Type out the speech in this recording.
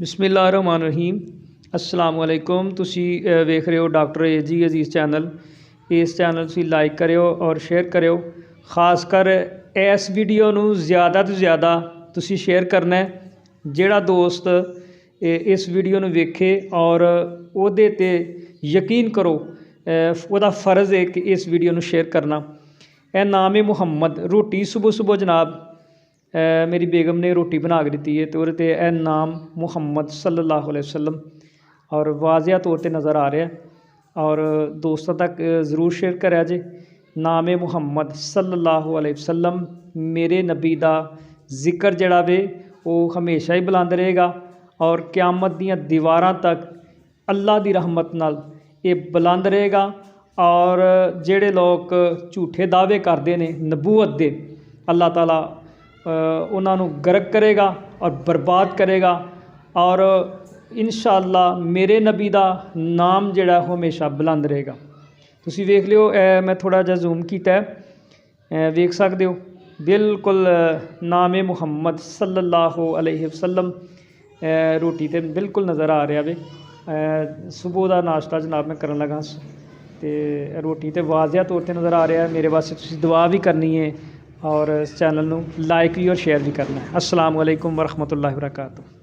बिस्मिल्लाहिर्रहमानिर्रहीम। अस्सलाम वालेकुम। तुसी वेख रहे हो डॉक्टर एजी अजीज़ चैनल। इस चैनल तुसी लाइक करियो और शेयर करियो। खासकर इस वीडियो नू ज़्यादा तो ज़्यादा तुसी शेयर करना है। जेड़ा दोस्त इस वीडियो नू वेखे और ओहदे ते यकीन करो ओहदा फ़र्ज़ है कि इस वीडियो नू शेयर करना। ए नाम है मुहम्मद। रोटी सुबह सुबह जनाब मेरी बेगम ने रोटी बना के दी है तो ਉਹਦੇ ਇਹ नाम मुहम्मद सल्लल्लाहु अलैहि वसल्लम और वाज़िया तौर पर नज़र आ रहा है और दोस्तों तक ज़रूर शेयर करा जे। नाम है मुहम्मद सल्लल्लाहु अलैहि वसल्लम। मेरे नबी दा जिक्र जड़ा वे वो हमेशा ही बुलंद रहेगा और क़यामत दियां दीवारां तक अल्लाह दी रहमत नाल ये बुलंद रहेगा। और जेड़े लोग झूठे दावे करते हैं नबूवत दे, अल्लाह ताला उन्होंने गर्क करेगा और बर्बाद करेगा। और इंशाअल्लाह मेरे नबी दा नाम जिहड़ा हमेशा बुलंद रहेगा। तुसी वेख लियो मैं थोड़ा जा जूम कीता है, वेख सकते हो बिल्कुल नाम है मुहम्मद सल्लल्लाहु अलैहि वसल्लम। रोटी तो बिल्कुल नज़र आ रहा वे। सुबह का नाश्ता जनाब मैं करन लगा तो रोटी तो वाज़िया तौर पर नज़र आ रहा है। मेरे वास्ते तुसी दुआ भी करनी है और इस चैनल नू लाइक भी और शेयर भी करना है। अस्सलाम वालेकुम वरहमतुल्लाहि वबरकातुहू।